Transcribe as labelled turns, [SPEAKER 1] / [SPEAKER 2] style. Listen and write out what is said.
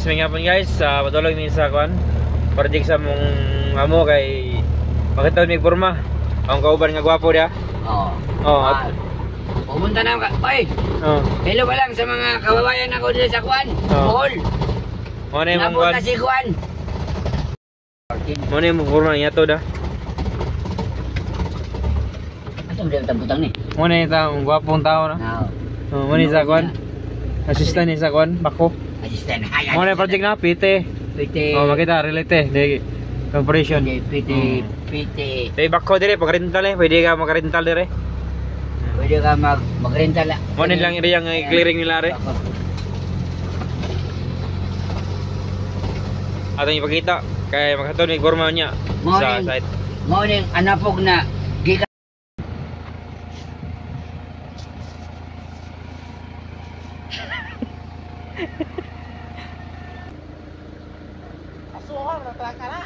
[SPEAKER 1] may nga po guys, patulog min sa kuan. Project sa mong amo kay makita may porma. Ang kauban nga gwapo dia.
[SPEAKER 2] Oo.
[SPEAKER 1] Oh.
[SPEAKER 2] Pumunta na ka. Oy.
[SPEAKER 1] Oh.
[SPEAKER 2] Hello pa lang sa mga kababayan ako dito sa kuan. Bohol.
[SPEAKER 1] Mo na yung
[SPEAKER 2] Napunta si kuan.
[SPEAKER 1] Mo na yung porma niya to da.
[SPEAKER 2] Asa mo dito butang ni?
[SPEAKER 1] Mo na yung gwapong tao na.
[SPEAKER 2] Oo.
[SPEAKER 1] Mo ni sa kuan. Assistant ni sa kuan, bako.
[SPEAKER 2] Assistant.
[SPEAKER 1] Mo na yung project na PT.
[SPEAKER 2] PT.
[SPEAKER 1] Oh, makita relate di corporation.
[SPEAKER 2] PT.
[SPEAKER 1] Dai bako dire pag rental pwede ka mag-rental dire.
[SPEAKER 2] Pwede ka mag-rental.
[SPEAKER 1] Mo ni lang area nga clearing nila re. Atong ipakita kay maghatod ni porma niya sa site.
[SPEAKER 2] Morning anapog na gikan.
[SPEAKER 3] Asuhan, nataka na.